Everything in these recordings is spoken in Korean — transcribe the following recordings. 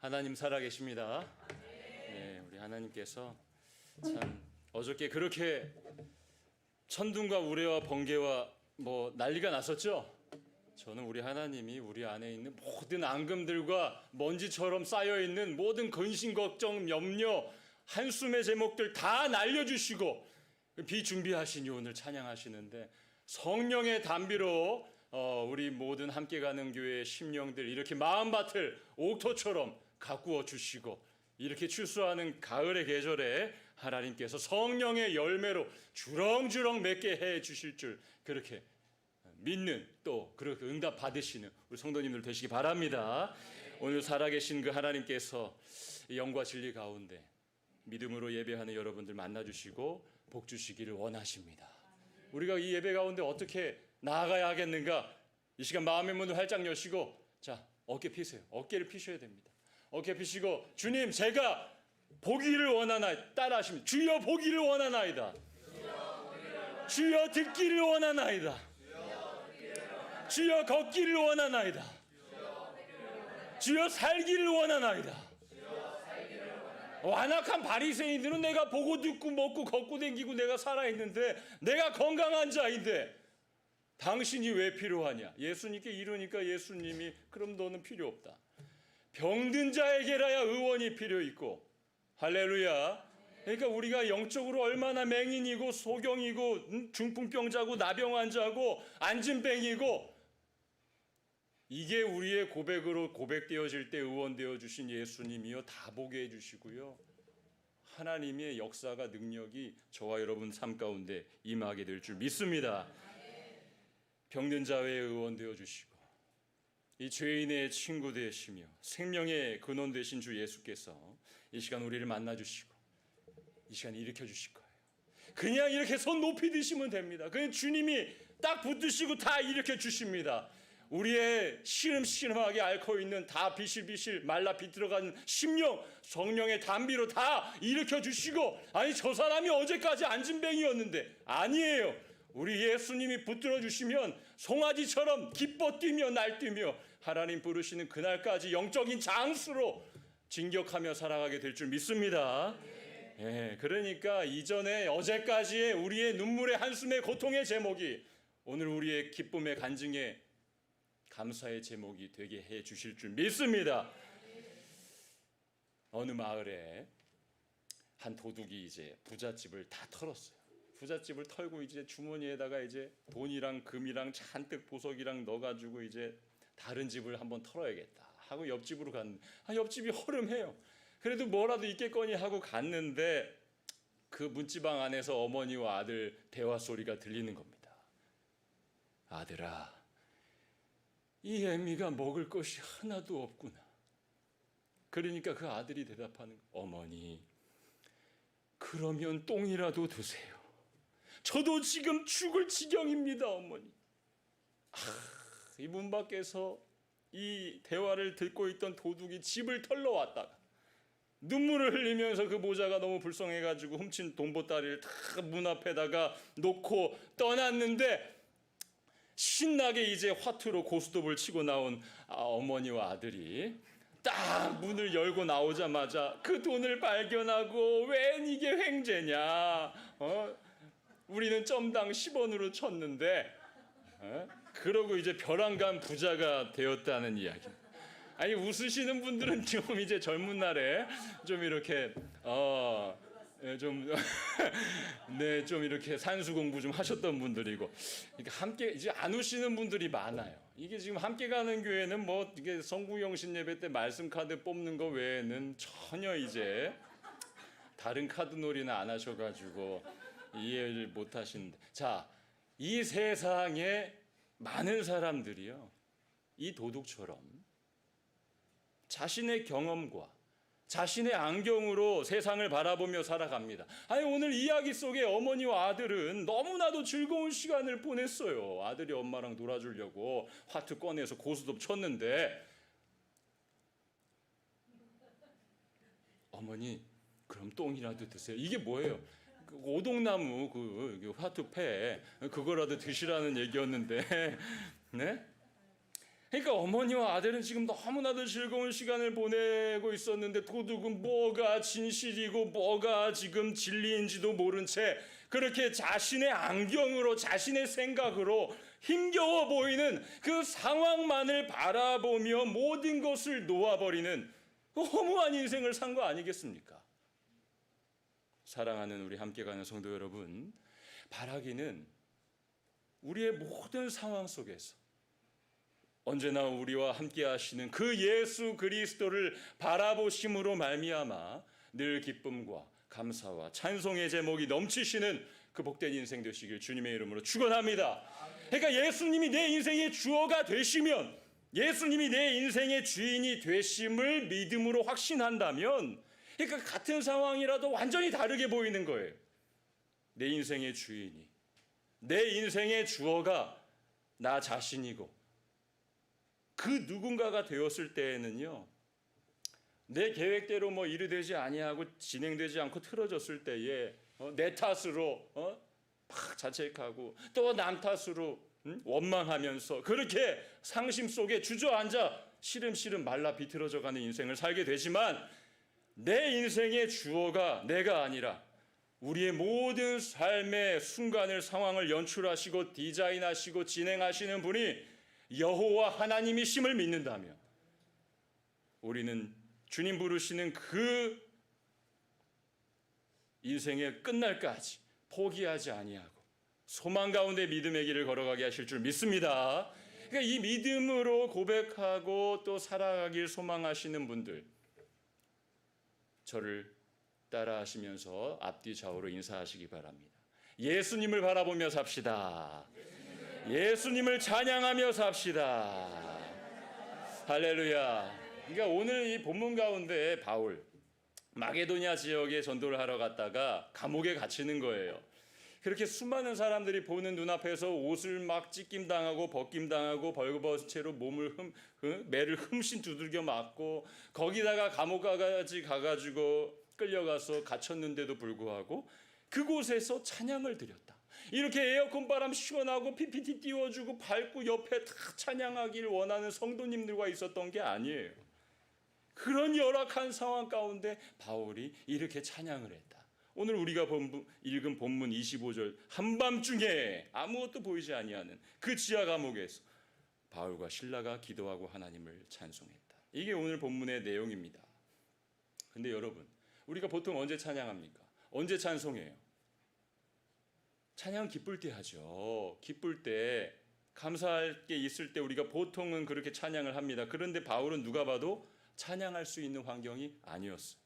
하나님 살아계십니다. 네, 우리 하나님께서 참 어저께 그렇게 천둥과 우레와 번개와 난리가 났었죠. 저는 우리 하나님이 우리 안에 있는 모든 앙금들과 먼지처럼 쌓여있는 모든 근심, 걱정, 염려, 한숨의 제목들 다 날려주시고 비준비하시니 오늘 찬양하시는데 성령의 담비로 우리 모든 함께 가는 교회의 심령들 이렇게 마음밭을 옥토처럼 가꾸어 주시고 이렇게 추수하는 가을의 계절에 하나님께서 성령의 열매로 주렁주렁 맺게 해 주실 줄 그렇게 믿는 또 그렇게 응답 받으시는 우리 성도님들 되시기 바랍니다. 오늘 살아계신 그 하나님께서 영과 진리 가운데 믿음으로 예배하는 여러분들 만나주시고 복 주시기를 원하십니다. 우리가 이 예배 가운데 어떻게 나아가야 하겠는가? 이 시간 마음의 문을 활짝 여시고 자 어깨 피세요. 어깨를 피셔야 됩니다. 어깨 피시고 주님 제가 보기를 원하나이다. 따라하십니다. 주여 보기를 원하나이다. 주여 듣기를 원하나이다. 주여 걷기를 원하나이다. 주여 살기를 원하나이다. 완악한 바리새인들은 내가 보고 듣고 먹고 걷고 댕기고 내가 살아있는데 내가 건강한 자인데 당신이 왜 필요하냐? 예수님께 이르니까 예수님이 그럼 너는 필요 없다. 병든 자에게라야 의원이 필요 있고 할렐루야. 그러니까 우리가 영적으로 얼마나 맹인이고 소경이고 중풍병자고 나병환자고 안진뱅이고 이게 우리의 고백으로 고백되어질 때 의원되어 주신 예수님이요 다 보게 해주시고요. 하나님의 역사가 능력이 저와 여러분 삶 가운데 임하게 될 줄 믿습니다. 병든 자의 의원되어 주시고 이 죄인의 친구 되시며 생명의 근원 되신 주 예수께서 이 시간 우리를 만나 주시고 이 시간 일으켜 주실 거예요. 그냥 이렇게 손 높이 드시면 됩니다. 그냥 주님이 딱 붙드시고 다 일으켜 주십니다. 우리의 시름시름하게 앓고 있는 다 비실비실 말라 비틀어가는 심령 성령의 담비로 다 일으켜 주시고 아니 저 사람이 어제까지 안진뱅이였는데 아니에요. 우리 예수님이 붙들어 주시면 송아지처럼 기뻐 뛰며 날뛰며 하나님 부르시는 그날까지 영적인 장수로 진격하며 살아가게 될 줄 믿습니다. 예, 그러니까 이전에 어제까지의 우리의 눈물의 한숨의 고통의 제목이 오늘 우리의 기쁨의 간증의 감사의 제목이 되게 해 주실 줄 믿습니다. 어느 마을에 한 도둑이 이제 부잣집을 다 털었어요. 부잣집을 털고 이제 주머니에다가 이제 돈이랑 금이랑 잔뜩 보석이랑 넣어가지고 이제 다른 집을 한번 털어야겠다 하고 옆집으로 갔는데 옆집이 허름해요. 그래도 뭐라도 있겠거니 하고 갔는데 그 문지방 안에서 어머니와 아들 대화 소리가 들리는 겁니다. 아들아, 이 애미가 먹을 것이 하나도 없구나. 그러니까 그 아들이 대답하는 거예요. 어머니, 그러면 똥이라도 드세요. 저도 지금 죽을 지경입니다, 어머니. 이 문 밖에서 이 대화를 듣고 있던 도둑이 집을 털러 왔다가 눈물을 흘리면서 그 모자가 너무 불쌍해가지고 훔친 돈보따리를 다 문 앞에다가 놓고 떠났는데 신나게 이제 화투로 고스톱을 치고 나온 어머니와 아들이 딱 문을 열고 나오자마자 그 돈을 발견하고 웬 이게 횡재냐? 우리는 점당 10원으로 쳤는데 그러고 이제 벼랑간 부자가 되었다는 이야기. 아니 웃으시는 분들은 좀 이제 젊은 날에 좀 이렇게 좀 이렇게 산수 공부 좀 하셨던 분들이고, 그러니까 함께 이제 안 우시는 분들이 많아요. 이게 지금 함께 가는 교회는 이게 성구영신 예배 때 말씀 카드 뽑는 거 외에는 전혀 이제 다른 카드 놀이는 안 하셔가지고 이해를 못 하시는데, 자, 이 세상에 많은 사람들이요, 이 도둑처럼 자신의 경험과 자신의 안경으로 세상을 바라보며 살아갑니다. 아니 오늘 이야기 속에 어머니와 아들은 너무나도 즐거운 시간을 보냈어요. 아들이 엄마랑 놀아주려고 화투 꺼내서 고스톱 쳤는데 어머니 그럼 똥이라도 드세요. 이게 뭐예요? 그 오동나무 그 화투패 그거라도 드시라는 얘기였는데 네? 그러니까 어머니와 아들은 지금 너무나도 즐거운 시간을 보내고 있었는데 도둑은 뭐가 진실이고 뭐가 지금 진리인지도 모른 채 그렇게 자신의 안경으로 자신의 생각으로 힘겨워 보이는 그 상황만을 바라보며 모든 것을 놓아버리는 그 허무한 인생을 산 거 아니겠습니까? 사랑하는 우리 함께 가는 성도 여러분, 바라기는 우리의 모든 상황 속에서 언제나 우리와 함께 하시는 그 예수 그리스도를 바라보심으로 말미암아 늘 기쁨과 감사와 찬송의 제목이 넘치시는 그 복된 인생 되시길 주님의 이름으로 축원합니다. 그러니까 예수님이 내 인생의 주어가 되시면, 예수님이 내 인생의 주인이 되심을 믿음으로 확신한다면, 그러니까 같은 상황이라도 완전히 다르게 보이는 거예요. 내 인생의 주인이, 내 인생의 주어가 나 자신이고 그 누군가가 되었을 때에는요, 내 계획대로 뭐 일이 되지 아니하고 진행되지 않고 틀어졌을 때에 내 탓으로 막 자책하고 또 남 탓으로 원망하면서 그렇게 상심 속에 주저앉아 시름시름 말라 비틀어져가는 인생을 살게 되지만, 내 인생의 주어가 내가 아니라 우리의 모든 삶의 순간을, 상황을 연출하시고 디자인하시고 진행하시는 분이 여호와 하나님이심을 믿는다면, 우리는 주님 부르시는 그 인생의 끝날까지 포기하지 아니하고 소망 가운데 믿음의 길을 걸어가게 하실 줄 믿습니다. 그러니까 이 믿음으로 고백하고 또 살아가길 소망하시는 분들, 저를 따라하시면서 앞뒤 좌우로 인사하시기 바랍니다. 예수님을 바라보며 삽시다. 예수님을 찬양하며 삽시다. 할렐루야. 그러니까 오늘 이 본문 가운데 바울, 마게도냐 지역에 전도를 하러 갔다가 감옥에 갇히는 거예요. 그렇게 수많은 사람들이 보는 눈앞에서 옷을 막 찢김당하고 벗김당하고 벌거벗은 채로 몸을 매를 흠씬 두들겨 맞고, 거기다가 감옥까지 가가지고 끌려가서 갇혔는데도 불구하고 그곳에서 찬양을 드렸다. 이렇게 에어컨 바람 시원하고 PPT 띄워주고 밟고 옆에 다 찬양하기를 원하는 성도님들과 있었던 게 아니에요. 그런 열악한 상황 가운데 바울이 이렇게 찬양을 했다. 오늘 우리가 읽은 본문 25절, 한밤중에 아무것도 보이지 아니하는 그 지하 감옥에서 바울과 실라가 기도하고 하나님을 찬송했다. 이게 오늘 본문의 내용입니다. 근데 여러분, 우리가 보통 언제 찬양합니까? 언제 찬송해요? 찬양 기쁠 때 하죠. 기쁠 때, 감사할 게 있을 때 우리가 보통은 그렇게 찬양을 합니다. 그런데 바울은 누가 봐도 찬양할 수 있는 환경이 아니었어요.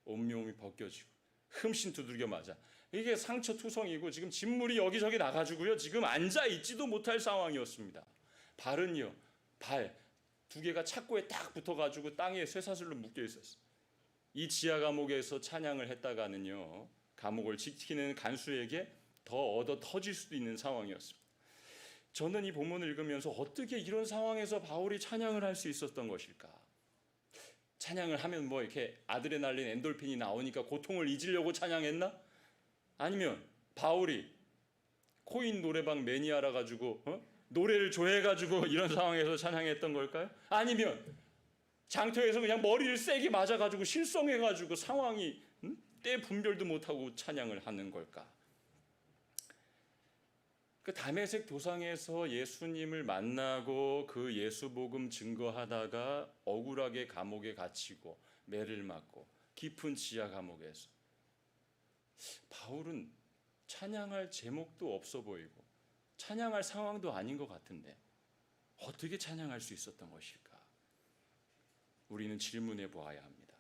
온몸이 벗겨지고 흠씬 두들겨 맞아. 이게 상처투성이고 지금 진물이 여기저기 나가지고요, 지금 앉아 있지도 못할 상황이었습니다. 발은요, 발 두 개가 착고에 딱 붙어가지고 땅에 쇠사슬로 묶여 있었어요. 이 지하 감옥에서 찬양을 했다가는요, 감옥을 지키는 간수에게 더 얻어 터질 수도 있는 상황이었습니다. 저는 이 본문을 읽으면서 어떻게 이런 상황에서 바울이 찬양을 할 수 있었던 것일까? 찬양을 하면 뭐 이렇게 아드레날린, 엔돌핀이 나오니까 고통을 잊으려고 찬양했나? 아니면 바울이 코인 노래방 매니아라 가지고 노래를 좋아해가지고 이런 상황에서 찬양했던 걸까요? 아니면 장터에서 그냥 머리를 세게 맞아가지고 실성해가지고 상황이 때 분별도 못하고 찬양을 하는 걸까? 그 다메섹 도상에서 예수님을 만나고 그 예수 복음 증거하다가 억울하게 감옥에 갇히고 매를 맞고 깊은 지하 감옥에서 바울은 찬양할 제목도 없어 보이고 찬양할 상황도 아닌 것 같은데 어떻게 찬양할 수 있었던 것일까? 우리는 질문해 보아야 합니다.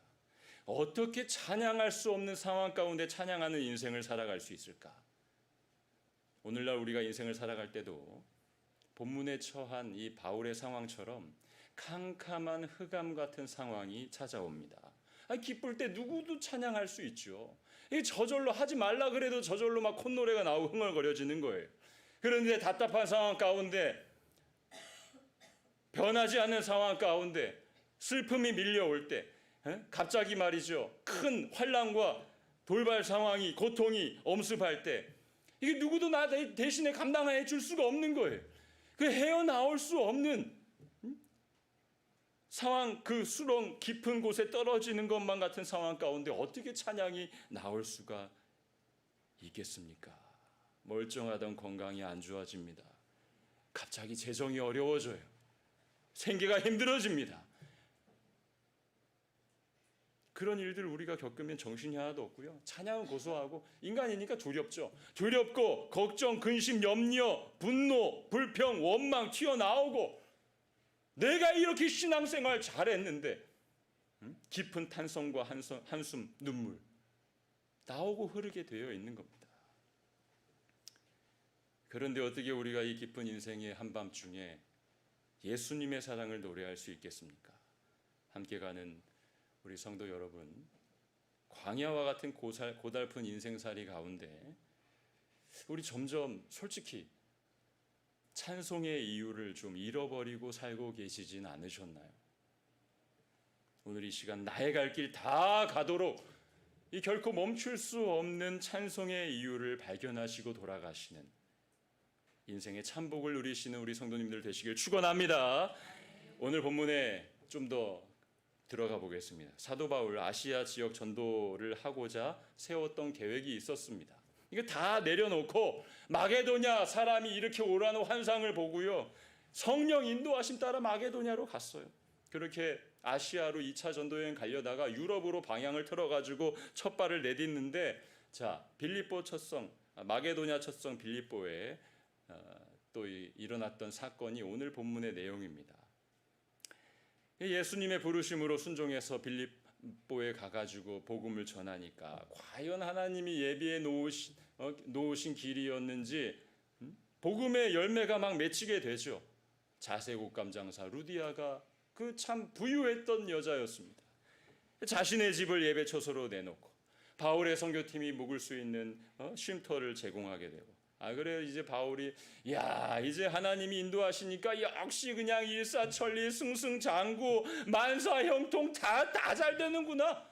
어떻게 찬양할 수 없는 상황 가운데 찬양하는 인생을 살아갈 수 있을까? 오늘날 우리가 인생을 살아갈 때도 본문에 처한 이 바울의 상황처럼 캄캄한 흑암 같은 상황이 찾아옵니다. 기쁠 때 누구도 찬양할 수 있죠. 저절로 하지 말라 그래도 저절로 막 콧노래가 나오고 흥얼거려지는 거예요. 그런데 답답한 상황 가운데, 변하지 않는 상황 가운데 슬픔이 밀려올 때, 갑자기 말이죠, 큰 환난과 돌발 상황이, 고통이 엄습할 때 이게 누구도 나 대신에 감당해 줄 수가 없는 거예요. 그 헤어나올 수 없는 상황, 그 수렁 깊은 곳에 떨어지는 것만 같은 상황 가운데 어떻게 찬양이 나올 수가 있겠습니까? 멀쩡하던 건강이 안 좋아집니다. 갑자기 재정이 어려워져요. 생계가 힘들어집니다. 그런 일들 우리가 겪으면 정신이 하나도 없고요. 찬양은 고소하고 인간이니까 두렵죠. 두렵고 걱정, 근심, 염려, 분노, 불평, 원망 튀어나오고 내가 이렇게 신앙생활 잘했는데 깊은 탄성과 한숨, 눈물 나오고 흐르게 되어 있는 겁니다. 그런데 어떻게 우리가 이 깊은 인생의 한밤중에 예수님의 사랑을 노래할 수 있겠습니까? 함께 가는 우리 성도 여러분, 광야와 같은 고달픈 인생살이 가운데 우리 점점 솔직히 찬송의 이유를 좀 잃어버리고 살고 계시진 않으셨나요? 오늘 이 시간 나의 갈 길 다 가도록 이 결코 멈출 수 없는 찬송의 이유를 발견하시고 돌아가시는 인생의 참복을 누리시는 우리 성도님들 되시길 축원합니다. 오늘 본문에 좀 더 들어가 보겠습니다. 사도 바울 아시아 지역 전도를 하고자 세웠던 계획이 있었습니다. 이거 다 내려놓고 마게도냐 사람이 이렇게 오라는 환상을 보고요. 성령 인도하심 따라 마게도냐로 갔어요. 그렇게 아시아로 2차 전도여행 가려다가 유럽으로 방향을 틀어가지고 첫 발을 내딛는데 자 빌립보 첫성 마게도냐 첫성 빌립보에 또 일어났던 사건이 오늘 본문의 내용입니다. 예수님의 부르심으로 순종해서 빌립보에 가가지고 복음을 전하니까 과연 하나님이 예비해 놓으신 길이었는지 복음의 열매가 막 맺히게 되죠. 자세곡감 장사 루디아가 그 참 부유했던 여자였습니다. 자신의 집을 예배처소로 내놓고 바울의 선교팀이 묵을 수 있는 쉼터를 제공하게 되고 그래 이제 바울이 야 이제 하나님이 인도하시니까 역시 그냥 일사천리 승승장구 만사형통 다 잘 되는구나.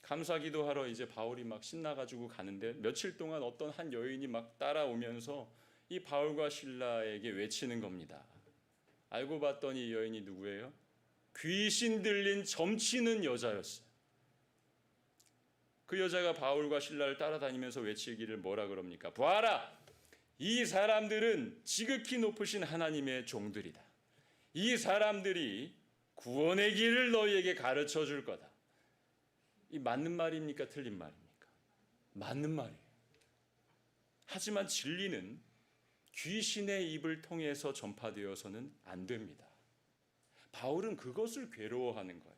감사기도 하러 이제 바울이 막 신나가지고 가는데 며칠 동안 어떤 한 여인이 막 따라오면서 이 바울과 실라에게 외치는 겁니다. 알고 봤더니 이 여인이 누구예요? 귀신 들린 점치는 여자였어요. 그 여자가 바울과 실라를 따라다니면서 외치기를 뭐라 그럽니까? 보아라! 이 사람들은 지극히 높으신 하나님의 종들이다. 이 사람들이 구원의 길을 너희에게 가르쳐 줄 거다. 이 맞는 말입니까? 틀린 말입니까? 맞는 말이에요. 하지만 진리는 귀신의 입을 통해서 전파되어서는 안 됩니다. 바울은 그것을 괴로워하는 거예요.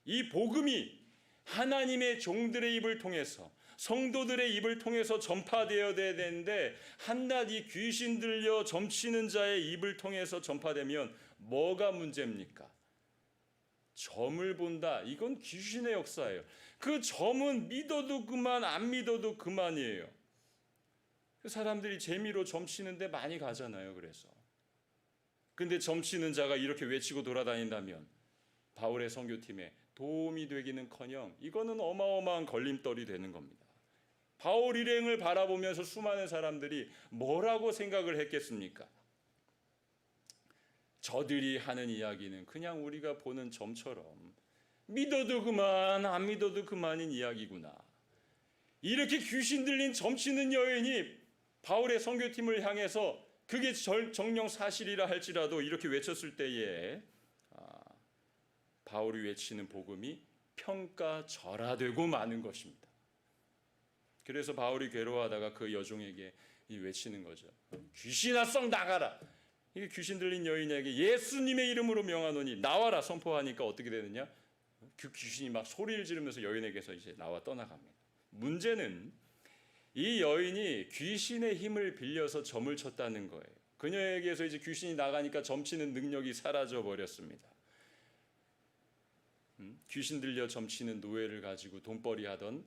이 복음이 하나님의 종들의 입을 통해서 성도들의 입을 통해서 전파되어야 되는데 한낱 이 귀신 들려 점치는 자의 입을 통해서 전파되면 뭐가 문제입니까? 점을 본다. 이건 귀신의 역사예요. 그 점은 믿어도 그만 안 믿어도 그만이에요. 사람들이 재미로 점치는데 많이 가잖아요. 그래서 근데 점치는 자가 이렇게 외치고 돌아다닌다면 바울의 선교팀에 도움이 되기는커녕 이거는 어마어마한 걸림돌이 되는 겁니다. 바울 일행을 바라보면서 수많은 사람들이 뭐라고 생각을 했겠습니까? 저들이 하는 이야기는 그냥 우리가 보는 점처럼 믿어도 그만 안 믿어도 그만인 이야기구나. 이렇게 귀신 들린 점치는 여인이 바울의 선교팀을 향해서 그게 정령 사실이라 할지라도 이렇게 외쳤을 때에 바울이 외치는 복음이 평가절하되고 마는 것입니다. 그래서 바울이 괴로워하다가 그 여종에게 외치는 거죠. 귀신아 썩 나가라. 이게 귀신 들린 여인에게 예수님의 이름으로 명하노니 나와라 선포하니까 어떻게 되느냐? 그 귀신이 막 소리를 지르면서 여인에게서 이제 나와 떠나갑니다. 문제는 이 여인이 귀신의 힘을 빌려서 점을 쳤다는 거예요. 그녀에게서 이제 귀신이 나가니까 점치는 능력이 사라져 버렸습니다. 귀신 들려 점치는 노예를 가지고 돈벌이 하던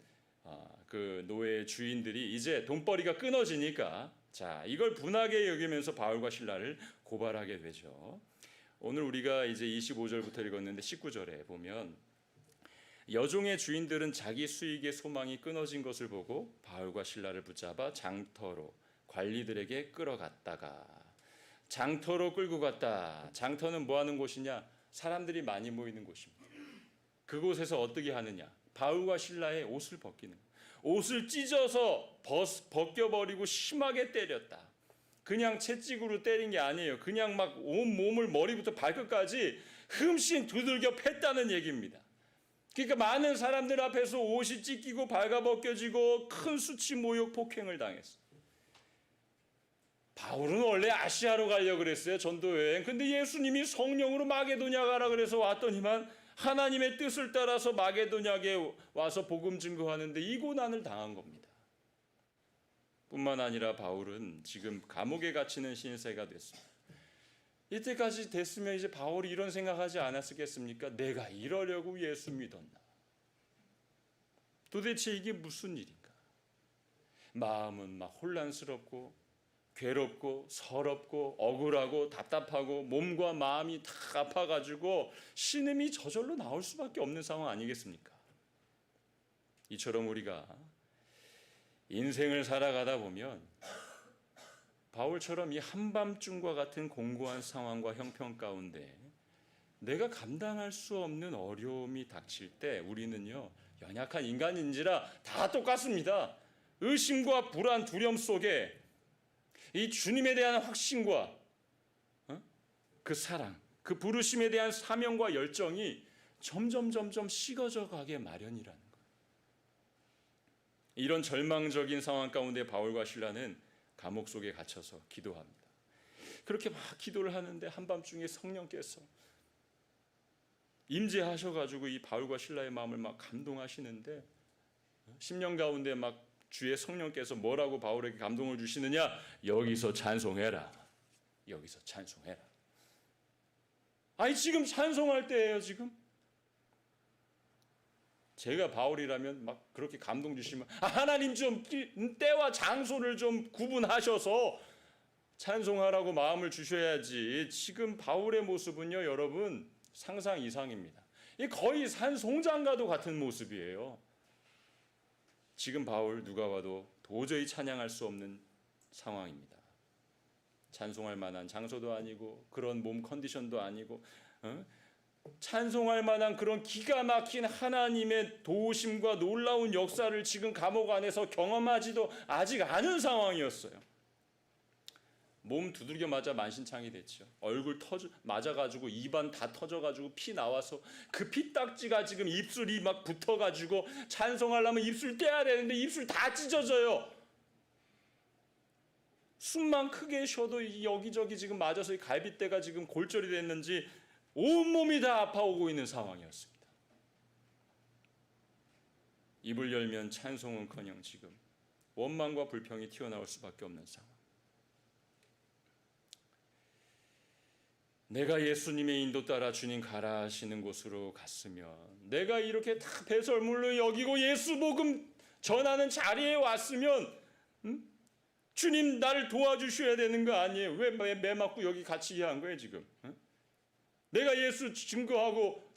그 노예의 주인들이 이제 돈벌이가 끊어지니까 자 이걸 분하게 여기면서 바울과 실라를 고발하게 되죠. 오늘 우리가 이제 25절부터 읽었는데 19절에 보면 여종의 주인들은 자기 수익의 소망이 끊어진 것을 보고 바울과 실라를 붙잡아 장터로 관리들에게 끌어갔다가 장터로 끌고 갔다. 장터는 뭐 하는 곳이냐? 사람들이 많이 모이는 곳입니다. 그곳에서 어떻게 하느냐? 바울과 실라의 옷을 벗기는 거예요. 옷을 찢어서 벗겨버리고 심하게 때렸다. 그냥 채찍으로 때린 게 아니에요. 그냥 막 온 몸을 머리부터 발끝까지 흠씬 두들겨 팼다는 얘기입니다. 그러니까 많은 사람들 앞에서 옷이 찢기고 발가벗겨지고 큰 수치 모욕 폭행을 당했어요. 바울은 원래 아시아로 가려고 그랬어요. 전도 여행. 근데 예수님이 성령으로 마게도냐 가라 그래서 왔더니만 하나님의 뜻을 따라서 마게도냐에 와서 복음 증거하는데 이 고난을 당한 겁니다. 뿐만 아니라 바울은 지금 감옥에 갇히는 신세가 됐습니다. 이때까지 됐으면 이제 바울이 이런 생각하지 않았겠습니까? 내가 이러려고 예수 믿었나? 도대체 이게 무슨 일인가? 마음은 막 혼란스럽고 괴롭고 서럽고 억울하고 답답하고 몸과 마음이 다 아파가지고 신음이 저절로 나올 수밖에 없는 상황 아니겠습니까? 이처럼 우리가 인생을 살아가다 보면 바울처럼 이 한밤중과 같은 공고한 상황과 형편 가운데 내가 감당할 수 없는 어려움이 닥칠 때 우리는요, 연약한 인간인지라 다 똑같습니다. 의심과 불안, 두려움 속에 이 주님에 대한 확신과 그 사랑, 그 부르심에 대한 사명과 열정이 점점 식어져 가게 마련이라는 거예요. 이런 절망적인 상황 가운데 바울과 실라는 감옥 속에 갇혀서 기도합니다. 그렇게 막 기도를 하는데 한밤중에 성령께서 임재하셔가지고 이 바울과 실라의 마음을 막 감동하시는데 심령 가운데 막 주의 성령께서 뭐라고 바울에게 감동을 주시느냐? 여기서 찬송해라. 여기서 찬송해라. 아니 지금 찬송할 때예요 지금. 제가 바울이라면 막 그렇게 감동 주시면 하나님 좀 때와 장소를 좀 구분하셔서 찬송하라고 마음을 주셔야지. 지금 바울의 모습은요 여러분 상상 이상입니다. 이 거의 산송장과도 같은 모습이에요. 지금 바울 누가 봐도 도저히 찬양할 수 없는 상황입니다. 찬송할 만한 장소도 아니고 그런 몸 컨디션도 아니고 찬송할 만한 그런 기가 막힌 하나님의 도우심과 놀라운 역사를 지금 감옥 안에서 경험하지도 아직 않은 상황이었어요. 몸 두들겨 맞아 만신창이 됐죠. 얼굴 맞아가지고 입안 다 터져가지고 피 나와서 그 피딱지가 지금 입술이 막 붙어가지고 찬송하려면 입술 떼야 되는데 입술 다 찢어져요. 숨만 크게 쉬어도 여기저기 지금 맞아서 이 갈빗대가 지금 골절이 됐는지 온몸이 다 아파오고 있는 상황이었습니다. 입을 열면 찬송은커녕 지금 원망과 불평이 튀어나올 수밖에 없는 상황. 내가 예수님의 인도 따라 주님 가라 하시는 곳으로 갔으면 내가 이렇게 다 배설물로 여기고 예수 복음 전하는 자리에 왔으면 주님 나를 도와주셔야 되는 거 아니에요? 왜 매 맞고 여기 갇히게 한 거예요 지금? 내가 예수 증거하고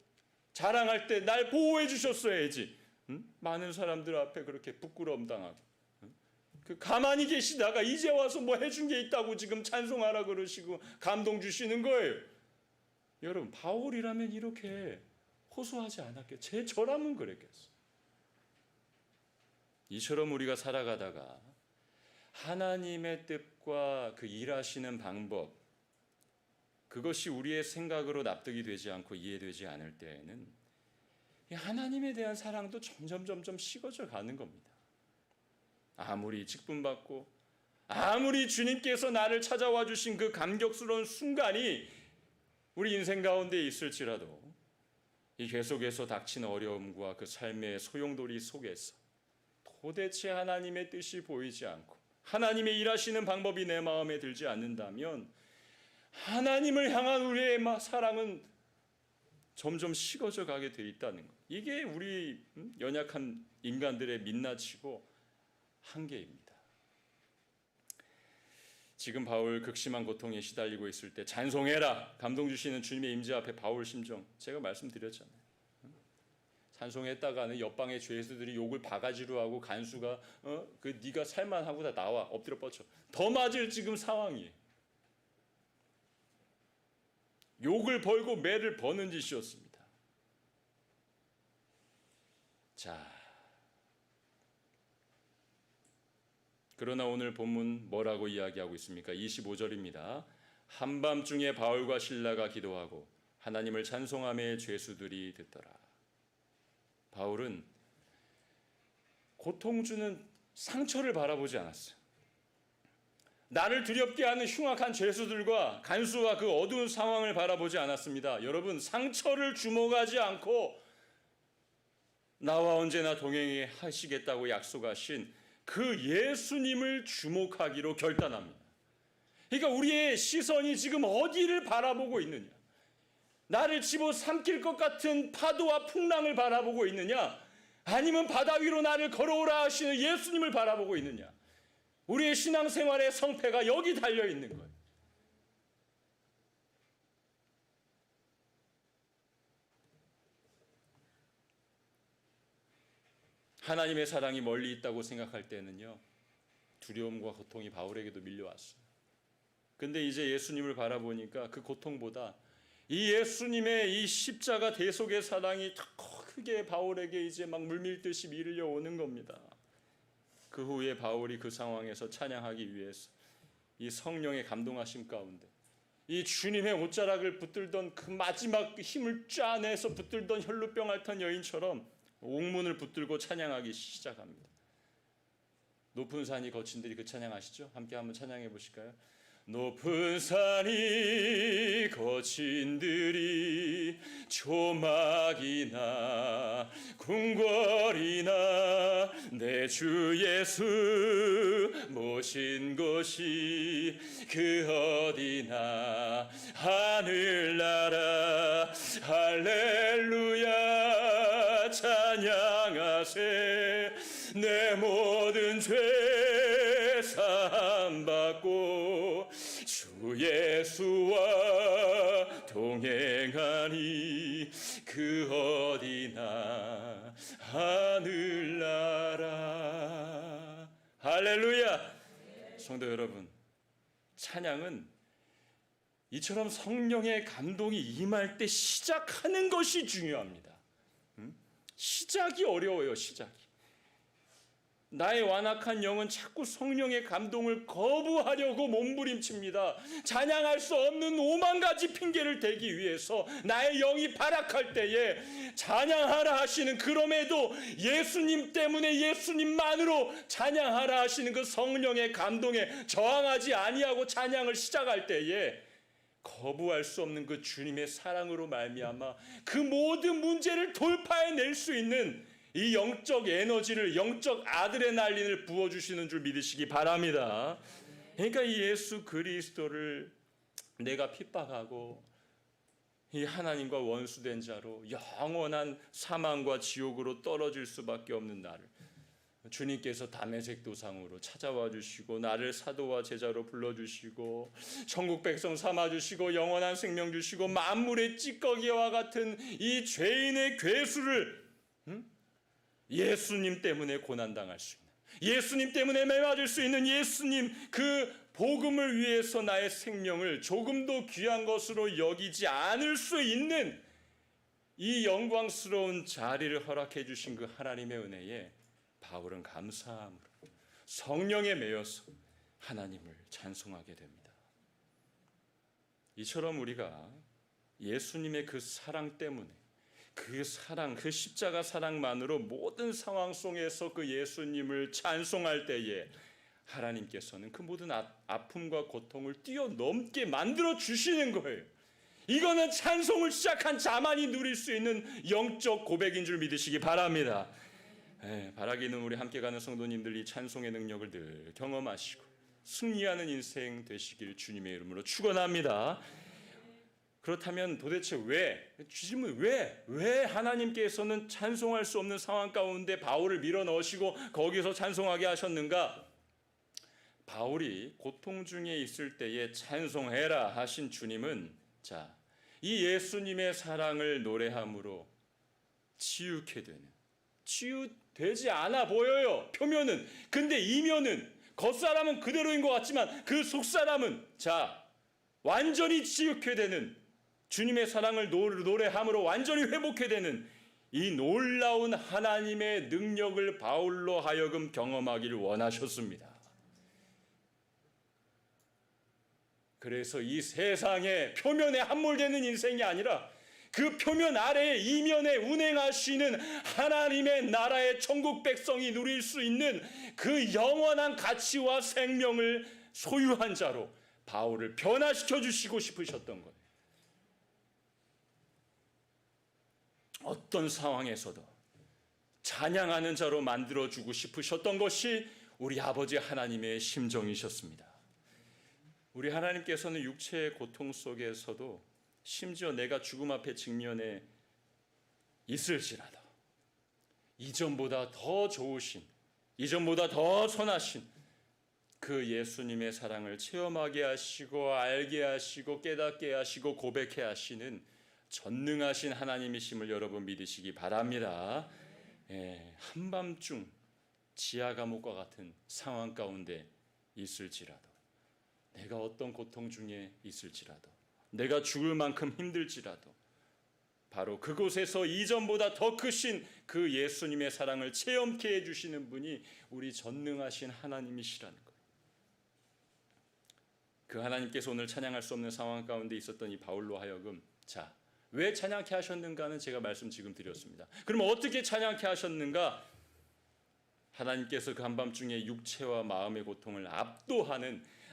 자랑할 때 날 보호해 주셨어야지. 많은 사람들 앞에 그렇게 부끄러움 당하고 그 가만히 계시다가 이제 와서 뭐 해준 게 있다고 지금 찬송하라 그러시고 감동 주시는 거예요. 여러분 바울이라면 이렇게 호소하지 않았겠어요. 저라면 그랬겠어요. 이처럼 우리가 살아가다가 하나님의 뜻과 그 일하시는 방법 그것이 우리의 생각으로 납득이 되지 않고 이해되지 않을 때에는 하나님에 대한 사랑도 점점 식어져 가는 겁니다. 아무리 직분받고 아무리 주님께서 나를 찾아와 주신 그 감격스러운 순간이 우리 인생 가운데 있을지라도 이 계속해서 닥친 어려움과 그 삶의 소용돌이 속에서 도대체 하나님의 뜻이 보이지 않고 하나님의 일하시는 방법이 내 마음에 들지 않는다면 하나님을 향한 우리의 사랑은 점점 식어져 가게 돼 있다는 것. 이게 우리 연약한 인간들의 민낯이고 한계입니다. 지금 바울 극심한 고통에 시달리고 있을 때 찬송해라 감동 주시는 주님의 임재 앞에 바울 심정 제가 말씀드렸잖아요. 찬송했다가는 옆방의 죄수들이 욕을 바가지로 하고 간수가 네가 살만하고 다 나와 엎드려 뻗쳐 더 맞을 지금 상황이에요. 욕을 벌고 매를 버는 짓이었습니다. 자, 그러나 오늘 본문 뭐라고 이야기하고 있습니까? 25절입니다. 한밤중에 바울과 실라가 기도하고 하나님을 찬송하며 죄수들이 듣더라. 바울은 고통 주는 상처를 바라보지 않았어요. 나를 두렵게 하는 흉악한 죄수들과 간수와 그 어두운 상황을 바라보지 않았습니다. 여러분, 상처를 주목하지 않고 나와 언제나 동행하시겠다고 약속하신 그 예수님을 주목하기로 결단합니다. 그러니까 우리의 시선이 지금 어디를 바라보고 있느냐? 나를 집어삼킬 것 같은 파도와 풍랑을 바라보고 있느냐? 아니면 바다 위로 나를 걸어오라 하시는 예수님을 바라보고 있느냐? 우리의 신앙생활의 성패가 여기 달려 있는 거예요. 하나님의 사랑이 멀리 있다고 생각할 때는요, 두려움과 고통이 바울에게도 밀려왔어요. 근데 이제 예수님을 바라보니까 그 고통보다 이 예수님의 이 십자가 대속의 사랑이 더 크게 바울에게 이제 막 물밀듯이 밀려오는 겁니다. 그 후에 바울이 그 상황에서 찬양하기 위해서 이 성령의 감동하심 가운데 이 주님의 옷자락을 붙들던 그 마지막 힘을 짜내서 붙들던 혈루병 앓던 여인처럼 옥문을 붙들고 찬양하기 시작합니다. 높은 산이 거친들이 그 찬양 아시죠? 함께 한번 찬양해 보실까요? 높은 산이 거친들이 조막이나 궁궐이나 내 주 예수 모신 곳이 그 어디나 하늘나라 할렐루야 찬양하세 내 모든 죄 사함받고 주 예수와 동행하니 그 어디나 하늘나라 할렐루야. 성도 여러분, 찬양은 이처럼 성령의 감동이 임할 때 시작하는 것이 중요합니다. 시작이 어려워요. 시작이. 나의 완악한 영은 자꾸 성령의 감동을 거부하려고 몸부림칩니다. 찬양할 수 없는 5만 가지 핑계를 대기 위해서 나의 영이 발악할 때에 찬양하라 하시는, 그럼에도 예수님 때문에 예수님만으로 찬양하라 하시는 그 성령의 감동에 저항하지 아니하고 찬양을 시작할 때에 거부할 수 없는 그 주님의 사랑으로 말미암아 그 모든 문제를 돌파해낼 수 있는 이 영적 에너지를, 영적 아드레날린을 부어주시는 줄 믿으시기 바랍니다. 그러니까 이 예수 그리스도를 내가 핍박하고 이 하나님과 원수된 자로 영원한 사망과 지옥으로 떨어질 수밖에 없는 나를 주님께서 다메섹 도상으로 찾아와 주시고 나를 사도와 제자로 불러주시고 천국 백성 삼아주시고 영원한 생명 주시고 만물의 찌꺼기와 같은 이 죄인의 괴수를 예수님 때문에 고난당할 수 있는, 예수님 때문에 매맞을 수 있는 예수님 그 복음을 위해서 나의 생명을 조금도 귀한 것으로 여기지 않을 수 있는 이 영광스러운 자리를 허락해 주신 그 하나님의 은혜에 바울은 감사함으로 성령에 매여서 하나님을 찬송하게 됩니다. 이처럼 우리가 예수님의 그 사랑 때문에, 그 사랑, 그 십자가 사랑만으로 모든 상황 속에서 그 예수님을 찬송할 때에 하나님께서는 그 모든 아픔과 고통을 뛰어넘게 만들어 주시는 거예요. 이거는 찬송을 시작한 자만이 누릴 수 있는 영적 고백인 줄 믿으시기 바랍니다. 바라기는 우리 함께 가는 성도님들 이 찬송의 능력을 늘 경험하시고 승리하는 인생 되시길 주님의 이름으로 축원합니다. 그렇다면 도대체 질문 왜 하나님께서는 찬송할 수 없는 상황 가운데 바울을 밀어넣으시고 거기서 찬송하게 하셨는가? 바울이 고통 중에 있을 때에 찬송해라 하신 주님은 이 예수님의 사랑을 노래함으로 치유케 되는, 치유되지 않아 보여요 표면은. 근데 이면은 겉사람은 그대로인 것 같지만 그 속사람은 완전히 치유케 되는 주님의 사랑을 노래함으로 완전히 회복해 되는 이 놀라운 하나님의 능력을 바울로 하여금 경험하기를 원하셨습니다. 그래서 이 세상의 표면에 함몰되는 인생이 아니라 그 표면 아래에 이면에 운행하시는 하나님의 나라의 천국 백성이 누릴 수 있는 그 영원한 가치와 생명을 소유한 자로 바울을 변화시켜 주시고 싶으셨던 거예요. 어떤 상황에서도 찬양하는 자로 만들어주고 싶으셨던 것이 우리 아버지 하나님의 심정이셨습니다. 우리 하나님께서는 육체의 고통 속에서도 심지어 내가 죽음 앞에 직면해 있을지라도 이전보다 더 좋으신, 이전보다 더 선하신 그 예수님의 사랑을 체험하게 하시고 알게 하시고 깨닫게 하시고 고백해 하시는 전능하신 하나님이심을 여러분 믿으시기 바랍니다. 한밤중 지하 감옥과 같은 상황 가운데 있을지라도, 내가 어떤 고통 중에 있을지라도, 내가 죽을 만큼 힘들지라도 바로 그곳에서 이전보다 더 크신 그 예수님의 사랑을 체험케 해주시는 분이 우리 전능하신 하나님이시라는 거예요. 그 하나님께서 오늘 찬양할 수 없는 상황 가운데 있었던 이 바울로 하여금, 자, 왜 찬양케 하셨는가는 제가 말씀 지금 드렸습니다. 그럼 어떻게 찬양케 하셨는가? 하나님께서 그 한밤중에 육체와 마음의 고통을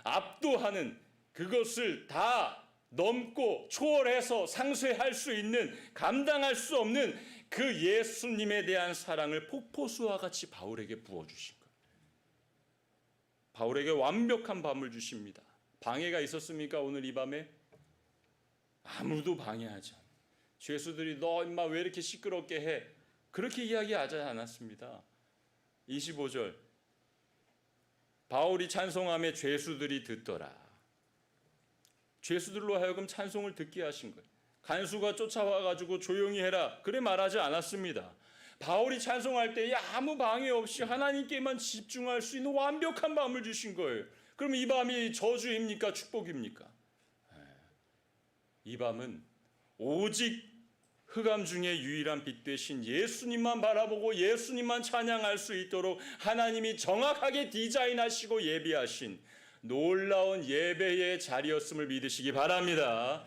압도하는 그것을 다 넘고 초월해서 상쇄할 수 있는, 감당할 수 없는 그 예수님에 대한 사랑을 폭포수와 같이 바울에게 부어주신 거예요. 바울에게 완벽한 밤을 주십니다. 방해가 있었습니까? 오늘 이 밤에? 아무도 방해하지 않아요. 죄수들이 너 임마 왜 이렇게 시끄럽게 해? 그렇게 이야기하지 않았습니다. 25절, 바울이 찬송함에 죄수들이 듣더라. 죄수들로 하여금 찬송을 듣게 하신 거예요. 간수가 쫓아와가지고 조용히 해라, 그래 말하지 않았습니다. 바울이 찬송할 때 아무 방해 없이 하나님께만 집중할 수 있는 완벽한 밤을 주신 거예요. 그럼 이 밤이 저주입니까? 축복입니까? 이 밤은 오직 흑암 중에 유일한 빛 되신 예수님만 바라보고 예수님만 찬양할 수 있도록 하나님이 정확하게 디자인하시고 예비하신 놀라운 예배의 자리였음을 믿으시기 바랍니다.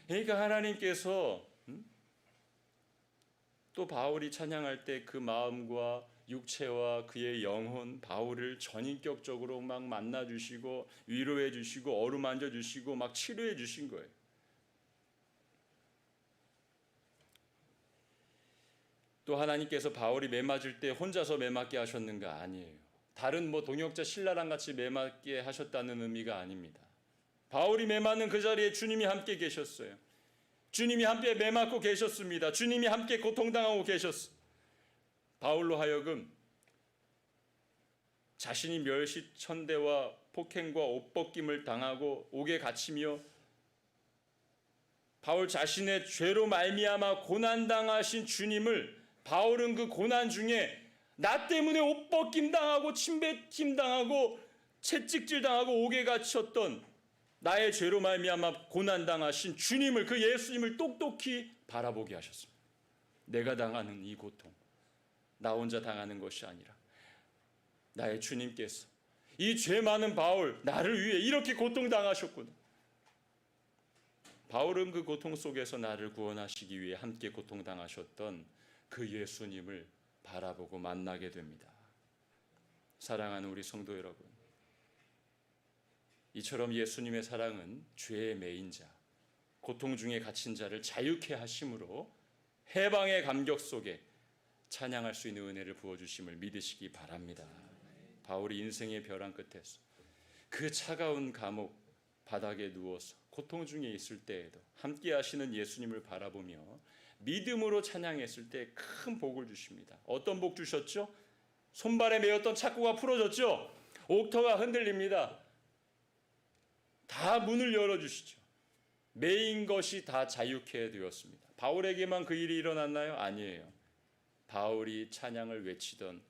그러니까 하나님께서 또 바울이 찬양할 때 그 마음과 육체와 그의 영혼, 바울을 전인격적으로 막 만나주시고 위로해 주시고 어루만져 주시고 막 치료해 주신 거예요. 또 하나님께서 바울이 매 맞을 때 혼자서 매 맞게 하셨는가? 아니에요. 다른 동역자 신라랑 같이 매 맞게 하셨다는 의미가 아닙니다. 바울이 매 맞는 그 자리에 주님이 함께 계셨어요. 주님이 함께 매 맞고 계셨습니다. 주님이 함께 고통당하고 계셨어요. 바울로 하여금 자신이 멸시천대와 폭행과 옷벗김을 당하고 옥에 갇히며 바울 자신의 죄로 말미암아 고난당하신 주님을, 바울은 그 고난 중에 나 때문에 옷벗김 당하고 침뱉김 당하고 채찍질 당하고 옥에 갇혔던 나의 죄로 말미암아 고난당하신 주님을, 그 예수님을 똑똑히 바라보게 하셨습니다. 내가 당하는 이 고통, 나 혼자 당하는 것이 아니라 나의 주님께서 이 죄 많은 바울, 나를 위해 이렇게 고통당하셨구나. 바울은 그 고통 속에서 나를 구원하시기 위해 함께 고통당하셨던 그 예수님을 바라보고 만나게 됩니다. 사랑하는 우리 성도 여러분, 이처럼 예수님의 사랑은 죄의 매인 자, 고통 중에 갇힌 자를 자유케 하심으로 해방의 감격 속에 찬양할 수 있는 은혜를 부어주심을 믿으시기 바랍니다. 바울이 인생의 벼랑 끝에서 그 차가운 감옥 바닥에 누워서 고통 중에 있을 때에도 함께 하시는 예수님을 바라보며 믿음으로 찬양했을 때 큰 복을 주십니다. 어떤 복 주셨죠? 손발에 매였던 착고가 풀어졌죠? 옥터가 흔들립니다. 다 문을 열어주시죠. 매인 것이 다 자유케 되었습니다. 바울에게만 그 일이 일어났나요? 아니에요. 바울이 찬양을 외치던,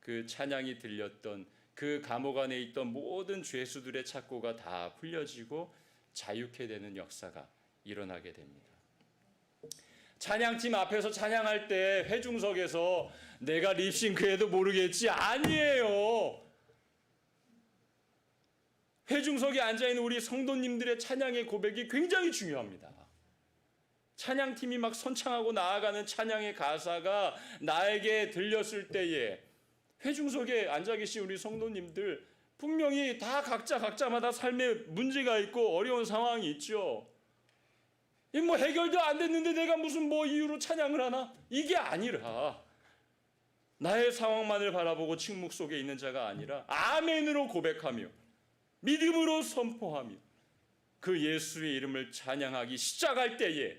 그 찬양이 들렸던 그 감옥 안에 있던 모든 죄수들의 착고가 다 풀려지고 자유케 되는 역사가 일어나게 됩니다. 찬양팀 앞에서 찬양할 때 회중석에서 내가 립싱크해도 모르겠지, 아니에요. 회중석에 앉아있는 우리 성도님들의 찬양의 고백이 굉장히 중요합니다. 찬양팀이 막 선창하고 나아가는 찬양의 가사가 나에게 들렸을 때에 회중석에 앉아 계신 우리 성도님들 분명히 다 각자마다 삶에 문제가 있고 어려운 상황이 있죠. 뭐 해결도 안 됐는데 내가 무슨 뭐 이유로 찬양을 하나? 이게 아니라 나의 상황만을 바라보고 침묵 속에 있는 자가 아니라 아멘으로 고백하며 믿음으로 선포하며 그 예수의 이름을 찬양하기 시작할 때에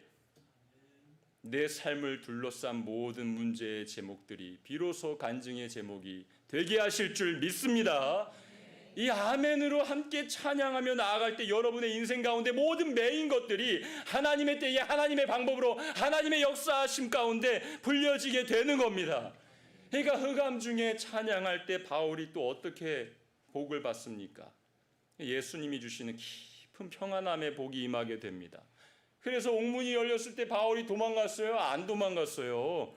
내 삶을 둘러싼 모든 문제의 제목들이 비로소 간증의 제목이 되게 하실 줄 믿습니다. 이 아멘으로 함께 찬양하며 나아갈 때 여러분의 인생 가운데 모든 매인 것들이 하나님의 때에 하나님의 방법으로 하나님의 역사하심 가운데 불려지게 되는 겁니다. 그러니까 흑암 중에 찬양할 때 바울이 또 어떻게 복을 받습니까? 예수님이 주시는 깊은 평안함의 복이 임하게 됩니다. 그래서 옥문이 열렸을 때 바울이 도망갔어요? 안 도망갔어요.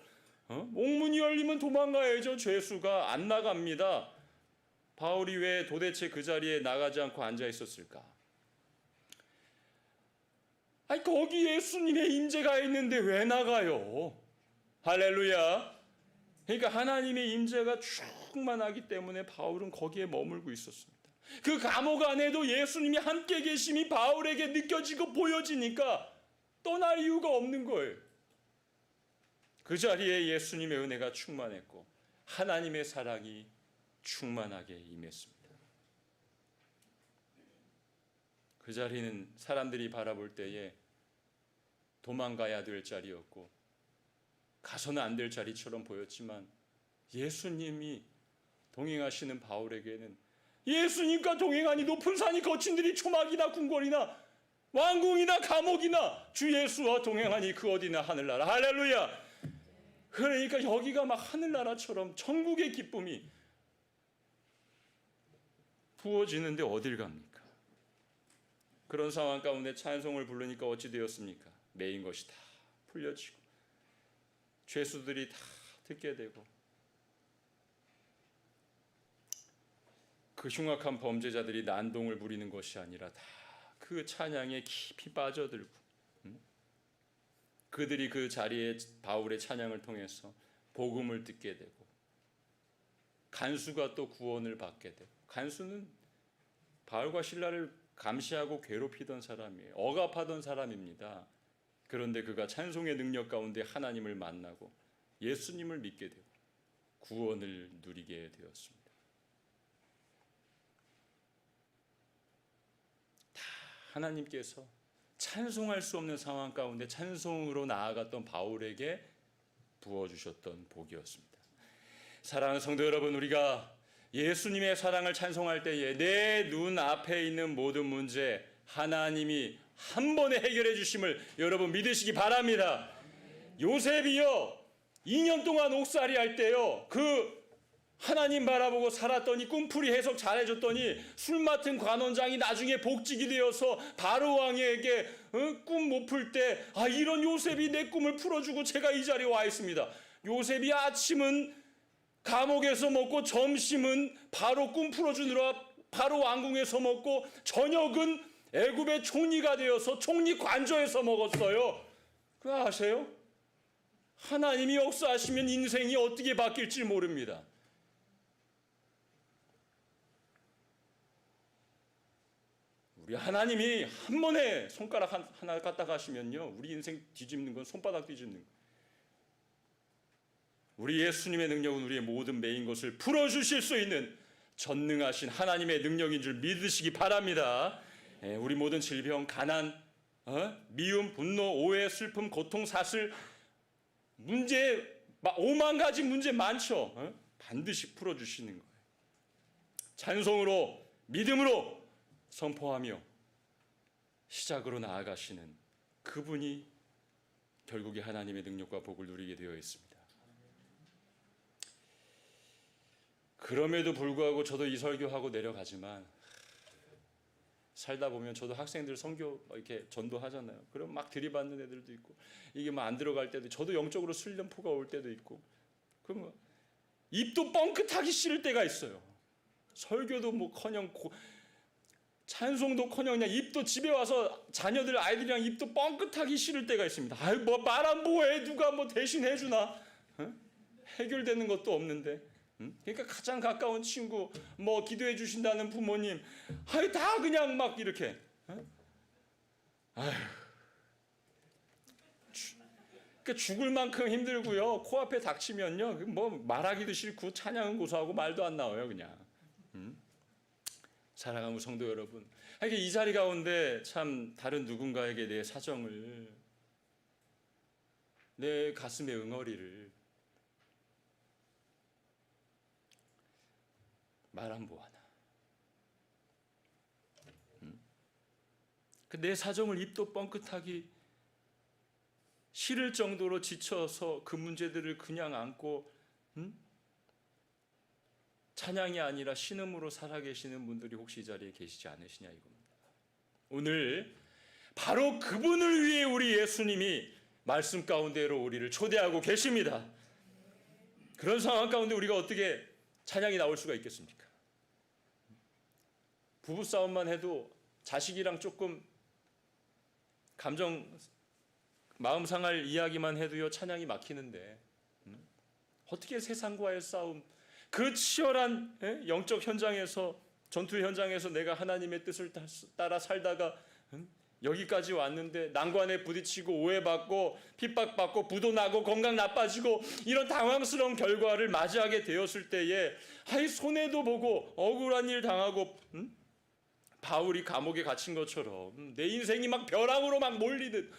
옥문이 열리면 도망가야죠. 죄수가 안 나갑니다. 바울이 왜 도대체 그 자리에 나가지 않고 앉아 있었을까? 아니, 거기 예수님의 임재가 있는데 왜 나가요? 할렐루야. 그러니까 하나님의 임재가 충만하기 때문에 바울은 거기에 머물고 있었습니다. 그 감옥 안에도 예수님이 함께 계심이 바울에게 느껴지고 보여지니까 떠날 이유가 없는 거예요. 그 자리에 예수님의 은혜가 충만했고 하나님의 사랑이 충만하게 임했습니다. 그 자리는 사람들이 바라볼 때에 도망가야 될 자리였고 가서는 안 될 자리처럼 보였지만 예수님이 동행하시는 바울에게는 예수님과 동행하니 높은 산이 거친 들이 초막이나 궁궐이나 왕궁이나 감옥이나 주 예수와 동행하니 그 어디나 하늘나라. 할렐루야. 그러니까 여기가 막 하늘나라처럼 천국의 기쁨이 부어지는데 어딜 갑니까? 그런 상황 가운데 찬송을 부르니까 어찌 되었습니까? 매인 것이 다 풀려지고 죄수들이 다 듣게 되고 그 흉악한 범죄자들이 난동을 부리는 것이 아니라 다 그 찬양에 깊이 빠져들고 그들이 그 자리에 바울의 찬양을 통해서 복음을 듣게 되고 간수가 또 구원을 받게 되고 간수는 바울과 실라를 감시하고 괴롭히던 사람이에요. 억압하던 사람입니다. 그런데 그가 찬송의 능력 가운데 하나님을 만나고 예수님을 믿게 되고 구원을 누리게 되었습니다. 다 하나님께서 찬송할 수 없는 상황 가운데 찬송으로 나아갔던 바울에게 부어주셨던 복이었습니다. 사랑하는 성도 여러분, 우리가 예수님의 사랑을 찬송할 때에 내 눈앞에 있는 모든 문제 하나님이 한 번에 해결해 주심을 여러분 믿으시기 바랍니다. 요셉이요 2년 동안 옥살이 할 때요 그 하나님 바라보고 살았더니 꿈풀이 해석 잘해줬더니 술 맡은 관원장이 나중에 복직이 되어서 바로 왕에게 꿈 못 풀 때 이런 요셉이 내 꿈을 풀어주고 제가 이 자리에 와 있습니다. 요셉이 아침은 감옥에서 먹고 점심은 바로 꿈 풀어주느라 바로 왕궁에서 먹고 저녁은 애굽의 총리가 되어서 총리 관저에서 먹었어요. 그거 아세요? 하나님이 역사하시면 인생이 어떻게 바뀔지 모릅니다. 우리 하나님이 한 번에 손가락 하나 갖다 가시면요 우리 인생 뒤집는 건 손바닥 뒤집는 거예요. 우리 예수님의 능력은 우리의 모든 매인 것을 풀어주실 수 있는 전능하신 하나님의 능력인 줄 믿으시기 바랍니다. 우리 모든 질병, 가난, 미움, 분노, 오해, 슬픔, 고통, 사슬 문제 5만 가지 문제 많죠. 반드시 풀어주시는 거예요. 찬송으로 믿음으로 선포하며 시작으로 나아가시는 그분이 결국에 하나님의 능력과 복을 누리게 되어 있습니다. 그럼에도 불구하고 저도 이 설교하고 내려가지만 살다 보면 저도 학생들 선교 이렇게 전도하잖아요. 그럼 막 들이받는 애들도 있고 이게 막 안 들어갈 때도 저도 영적으로 슬럼프가 올 때도 있고 그럼 입도 뻥끗하기 싫을 때가 있어요. 설교도 뭐커녕 찬송도커녕 그냥 입도 집에 와서 자녀들 아이들이랑 입도 뻥끗하기 싫을 때가 있습니다. 아유 뭐 말안 뭐해 누가 뭐 대신 해주나 해결되는 것도 없는데 그러니까 가장 가까운 친구 뭐 기도해 주신다는 부모님 아유 다 그냥 막 이렇게 아유 그러니까 죽을 만큼 힘들고요. 코앞에 닥치면요 뭐 말하기도 싫고 찬양은 고소하고 말도 안 나와요 그냥. 사랑하는 성도 여러분, 이 자리 가운데 참 다른 누군가에게 내 사정을, 내 가슴의 응어리를 말 안 보아나. 내 사정을 입도 뻥끗하기 싫을 정도로 지쳐서 그 문제들을 그냥 안고 찬양이 아니라 신음으로 살아계시는 분들이 혹시 이 자리에 계시지 않으시냐 이겁니다. 오늘 바로 그분을 위해 우리 예수님이 말씀 가운데로 우리를 초대하고 계십니다. 그런 상황 가운데 우리가 어떻게 찬양이 나올 수가 있겠습니까? 부부싸움만 해도 자식이랑 조금 마음 상할 이야기만 해도요 찬양이 막히는데 어떻게 세상과의 싸움, 그 치열한 영적 현장에서, 전투 현장에서 내가 하나님의 뜻을 따라 살다가 여기까지 왔는데 난관에 부딪히고 오해받고 핍박받고 부도 나고 건강 나빠지고 이런 당황스러운 결과를 맞이하게 되었을 때에 손해도 보고 억울한 일 당하고 바울이 감옥에 갇힌 것처럼 내 인생이 막 벼랑으로 막 몰리듯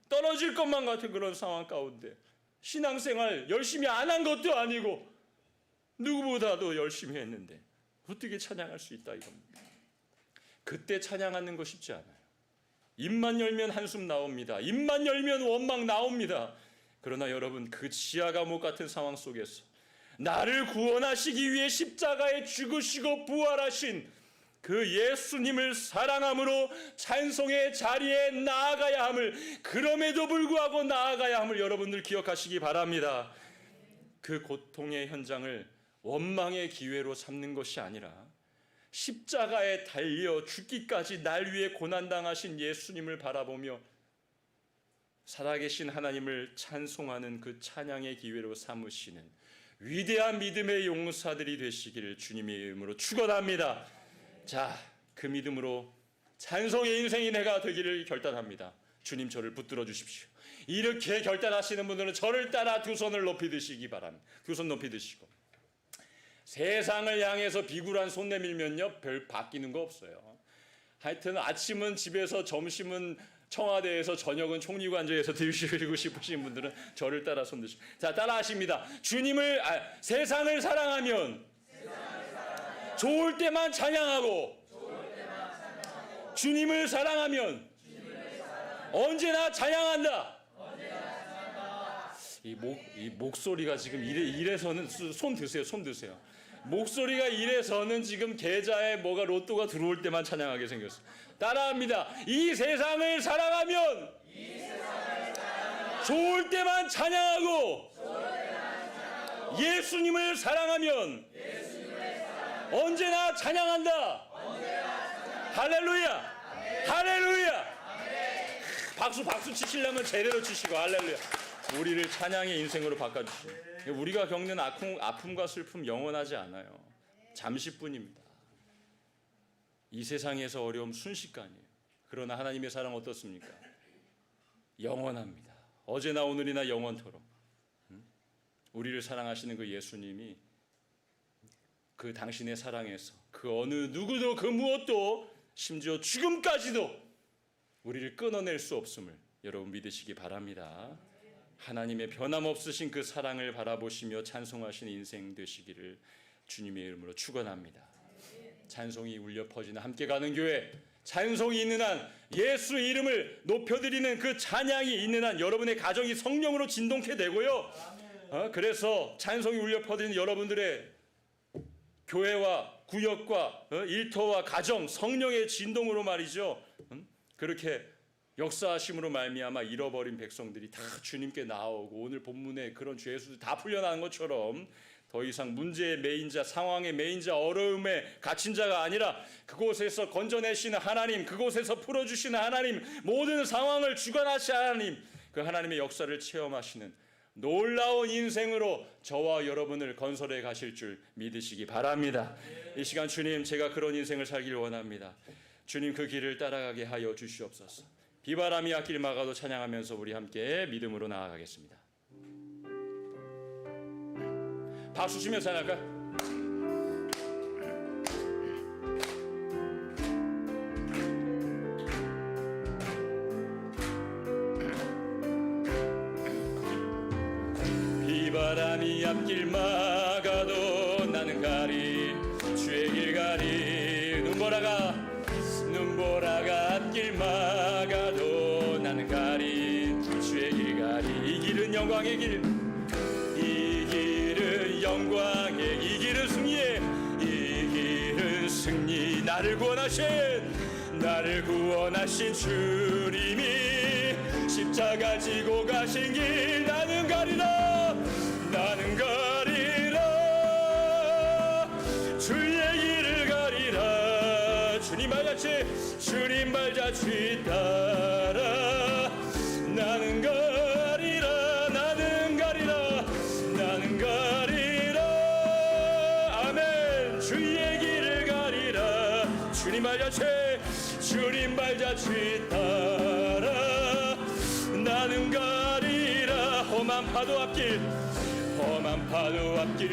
떨어질 것만 같은 그런 상황 가운데 신앙생활 열심히 안 한 것도 아니고 누구보다도 열심히 했는데 어떻게 찬양할 수 있다 이겁니다. 그때 찬양하는 거 쉽지 않아요. 입만 열면 한숨 나옵니다. 입만 열면 원망 나옵니다. 그러나 여러분 그 지하 감옥 같은 상황 속에서 나를 구원하시기 위해 십자가에 죽으시고 부활하신 그 예수님을 사랑함으로 찬송의 자리에 나아가야 함을, 그럼에도 불구하고 나아가야 함을 여러분들 기억하시기 바랍니다. 그 고통의 현장을 원망의 기회로 삼는 것이 아니라 십자가에 달려 죽기까지 날 위해 고난당하신 예수님을 바라보며 살아계신 하나님을 찬송하는 그 찬양의 기회로 삼으시는 위대한 믿음의 용사들이 되시기를 주님의 이름으로 축원합니다. 자, 그 믿음으로 찬송의 인생이 내가 되기를 결단합니다. 주님 저를 붙들어 주십시오. 이렇게 결단하시는 분들은 저를 따라 두 손을 높이 드시기 바랍니다. 두 손 높이 드시고 세상을 향해서 비굴한 손 내밀면요 별 바뀌는 거 없어요. 하여튼 아침은 집에서, 점심은 청와대에서, 저녁은 총리관저에서 드시고 싶으신 분들은 저를 따라 손 드시고, 자 따라하십니다. 세상을 사랑하면 좋을 때만 찬양하고 주님을 사랑하면 언제나 찬양한다. 이 목소리가 지금 이래서는 손 드세요. 목소리가 이래서는 지금 계좌에 뭐가 로또가 들어올 때만 찬양하게 생겼어요. 따라합니다. 이 세상을 사랑하면 좋을 때만 찬양하고 예수님을 사랑하면 언제나 찬양한다. 할렐루야. 할렐루야. 박수 치시려면 제대로 치시고 할렐루야. 우리를 찬양의 인생으로 바꿔주시고, 우리가 겪는 아픔과 슬픔 영원하지 않아요. 잠시뿐입니다. 이 세상에서 어려움 순식간이에요. 그러나 하나님의 사랑 어떻습니까? 영원합니다. 어제나 오늘이나 영원토록. 우리를 사랑하시는 그 예수님이 그 당신의 사랑에서 그 어느 누구도 그 무엇도 심지어 죽음까지도 우리를 끊어낼 수 없음을 여러분 믿으시기 바랍니다. 하나님의 변함없으신 그 사랑을 바라보시며 찬송하시는 인생 되시기를 주님의 이름으로 축원합니다. 찬송이 울려 퍼지는 함께 가는 교회, 찬송이 있는 한, 예수 이름을 높여드리는 그 찬양이 있는 한 여러분의 가정이 성령으로 진동케 되고요. 그래서 찬송이 울려 퍼지는 여러분들의 교회와 구역과 일터와 가정, 성령의 진동으로 말이죠. 그렇게 역사하심으로 말미암아 잃어버린 백성들이 다 주님께 나오고 오늘 본문에 그런 죄수들 다 풀려나는 것처럼 더 이상 문제의 메인자, 상황의 메인자, 어려움에 갇힌 자가 아니라 그곳에서 건져내시는 하나님, 그곳에서 풀어주시는 하나님, 모든 상황을 주관하시는 하나님, 그 하나님의 역사를 체험하시는 놀라운 인생으로 저와 여러분을 건설해 가실 줄 믿으시기 바랍니다. 이 시간 주님, 제가 그런 인생을 살길 원합니다. 주님, 그 길을 따라가게 하여 주시옵소서. 비바람이 앞길 막아도 찬양하면서 우리 함께 믿음으로 나아가겠습니다. 박수 치면서 찬양할까요? 비바람이 앞길 막아도 나는 가리, 주의 길 가리. 눈보라가 앞길 막아도 나는 가리, 주의 길 가리. 이 길은 영광의 길, 이 길은 영광의, 이 길은 승리의, 이 길은 승리. 나를 구원하신 주님이 십자가 지고 가신 길 나는 가리라, 나는 가리라. 주의 길을 가리라. 주님 발자취 따라 나는 가리라, 나는 가리라, 나는 가리라. 아멘. 주의 길을 가리라. 주님 발자취 따라 나는 가리라. 험한 파도 앞길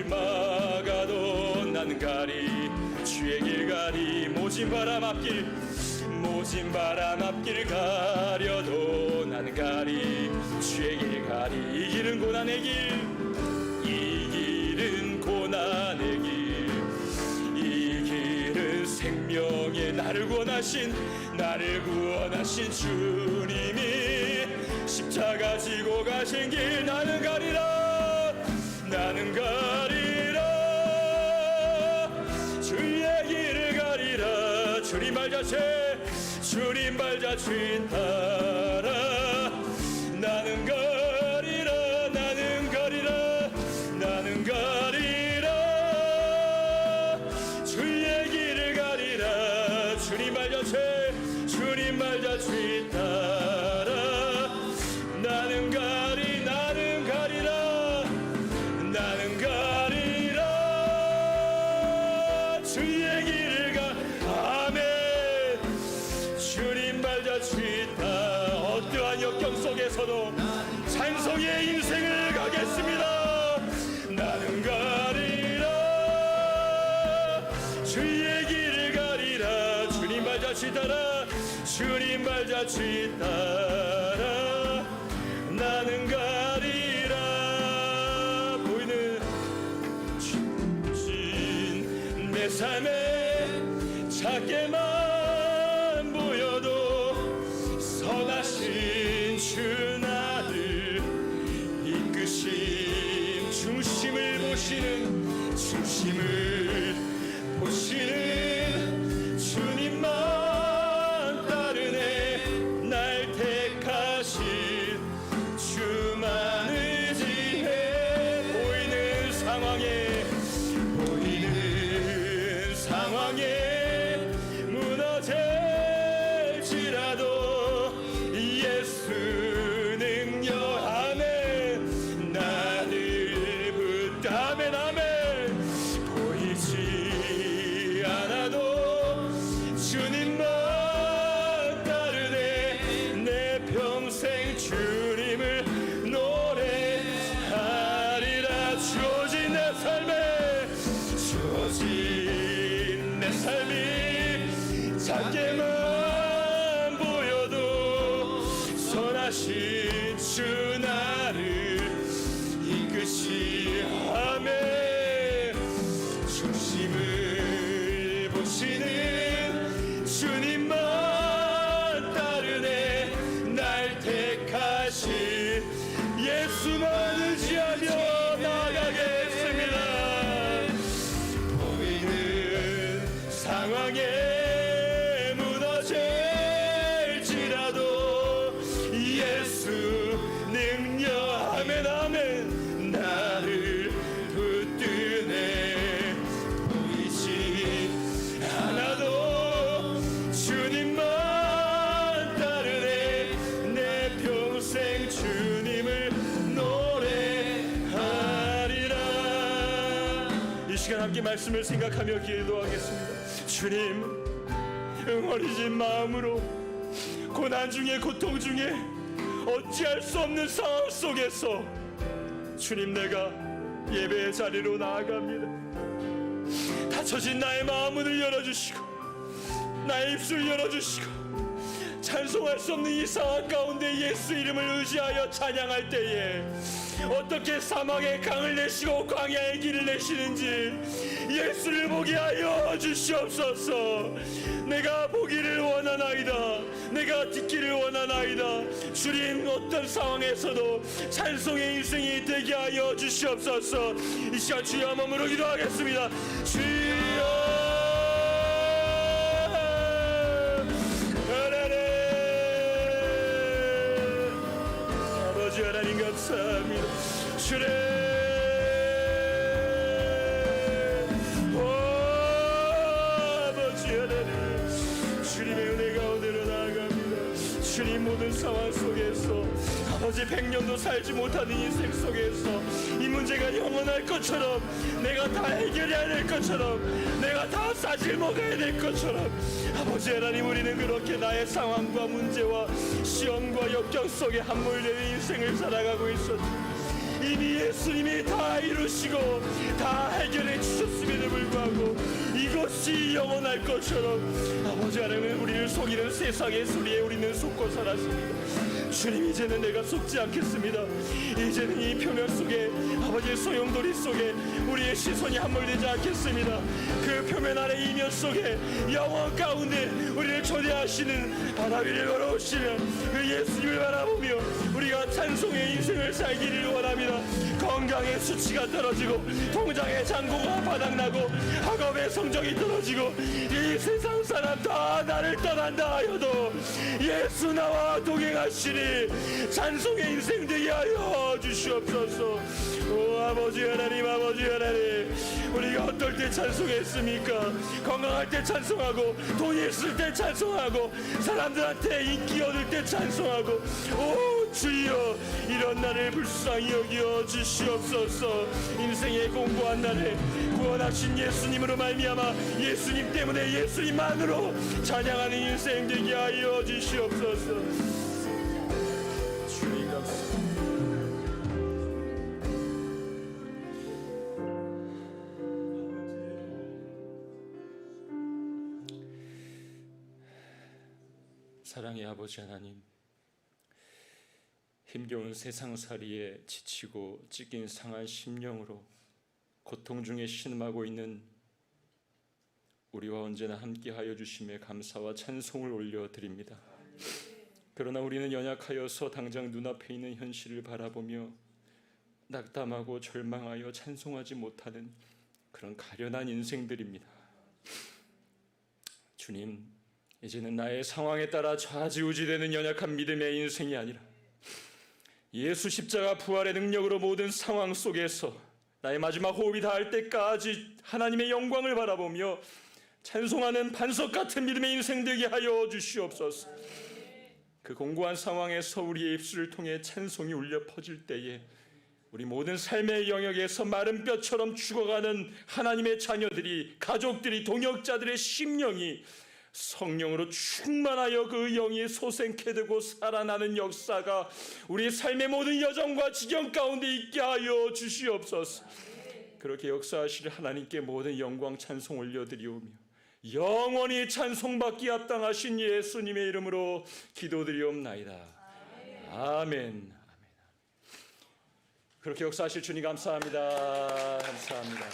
막아도 나는 가리, 주의 길 가리. 모진 바람 앞길 가려도 나는 가리, 주의 길 가리. 이 길은 고난의 길, 이 길은 고난의 길, 이 길은 생명의 나를 구원하신 주님이 십자가 지고 가신 길 나는 가리라, 나는 가리라. 주의 길을 가리라. 주님 발자취 따라 나는 가리라, 나는 가리라, 나는 가리라. 주의 길을 가리라. 주님 발자취 따라 나는 가리, 나는 가리라, 나는 가리라. 주의 길을 아멘. 주님 발자취 따라 어떠한 역경 속에서도 찬송의 인생을 가겠습니다. 나는 가리라. 주의 길을 가리라. 주님 발자취 따라 나는 가리라. 보이는 진 내 삶에 작게만 보여도 선하신 주 나를 이끄심, 중심을 보시는 주님만 따르네. 날 택하신 주만 의지해. 보이는 상황에 무너질지라도 예수 능력. 아멘. 나를 붙다. 아멘, 아멘. 보이지 않아도 주님만 따르네. 내 평생 주님을 노래하리라. 주어진 내 삶이 작게만 보여도 선하신 주 나를 이끄시하며 중심을 보시는 주님만 따르네. 날 택하신 예수만 의지하며 나가겠습니다. 보이는 시간 함께 말씀을 생각하며 기도하겠습니다. 주님, 응어리진 마음으로 고난 중에 고통 중에 어찌할 수 없는 상황 속에서 주님, 내가 예배의 자리로 나아갑니다. 닫혀진 나의 마음문을 열어주시고 나의 입술 열어주시고 찬송할 수 없는 이 상황 가운데 예수 이름을 의지하여 찬양할 때에 어떻게 사막의 강을 내시고 광야의 길을 내시는지 예수를 보게 하여 주시옵소서. 내가 보기를 원하나이다. 내가 듣기를 원하나이다. 주님, 어떤 상황에서도 찬송의 인생이 되게 하여 주시옵소서. 이 시간 주여 몸으로 기도하겠습니다. 주여, 하나님 감사합니다. 주님, 아버지 하나님, 주님의 은혜 가운데로 나아갑니다. 주님, 모든 상황 속에서 아버지 100년도 살지 못하는 인생 속에서 이 문제가 영원할 것처럼, 내가 다 해결해야 될 것처럼, 내가 다 싸질 먹어야 될 것처럼, 아버지 하나님, 우리는 그렇게 나의 상황과 문제와 시험과 역경 속에 함몰되는 인생을 살아가고 있었지. 이미 예수님이 다 이루시고 다 해결해 주셨음에도 불구하고 이것이 영원할 것처럼 아버지 하나님, 우리를 속이는 세상의 소리에 우리는 속고 살았습니다. 주님, 이제는 내가 속지 않겠습니다. 이제는 이 표면 속에 아버지의 소용돌이 속에 우리의 시선이 함몰되지 않겠습니다. 그 표면 아래 이면 속에 영원 가운데 우리를 초대하시는 바다 위를 걸어오시는 그 예수님을 바라보며 우리가 찬송의 인생을 살기를 원합니다. 건강의 수치가 떨어지고 통장의 잔고가 바닥나고 학업의 성적이 떨어지고 이 세상 사람 다 나를 떠난다 하여도 예수 나와 동행하시니 찬송의 인생 되게 하여 주시옵소서. 오 아버지 하나님, 아버지 하나님, 우리가 어떨 때 찬송했습니까? 건강할 때 찬송하고, 돈이 있을 때 찬송하고, 사람들한테 인기 얻을 때 찬송하고, 오 주여, 이런 날을 불쌍히 여겨 주시옵소서. 인생의 공고한 날에 구원하신 예수님으로 말미암아 예수님 때문에 예수님만으로 찬양하는 인생 되게 하여 주시옵소서. 주님 감사합니다. 사랑의 아버지 하나님, 힘겨운 세상살이에 지치고 찢긴 상한 심령으로 고통 중에 신음하고 있는 우리와 언제나 함께하여 주심에 감사와 찬송을 올려드립니다. 그러나 우리는 연약하여서 당장 눈앞에 있는 현실을 바라보며 낙담하고 절망하여 찬송하지 못하는 그런 가련한 인생들입니다. 주님, 이제는 나의 상황에 따라 좌지우지되는 연약한 믿음의 인생이 아니라 예수 십자가 부활의 능력으로 모든 상황 속에서 나의 마지막 호흡이 닿을 때까지 하나님의 영광을 바라보며 찬송하는 반석 같은 믿음의 인생 되게 하여 주시옵소서. 그 공고한 상황에서 우리의 입술을 통해 찬송이 울려 퍼질 때에 우리 모든 삶의 영역에서 마른 뼈처럼 죽어가는 하나님의 자녀들이, 가족들이, 동역자들의 심령이 성령으로 충만하여 그 영이 솟생케 되고 살아나는 역사가 우리 삶의 모든 여정과 지경 가운데 있게 하여 주시옵소서. 그렇게 역사하실 하나님께 모든 영광 찬송 올려드리오며 영원히 찬송받기 합당하신 예수님의 이름으로 기도드리옵나이다. 아멘. 그렇게 역사하실 주님 감사합니다. 감사합니다.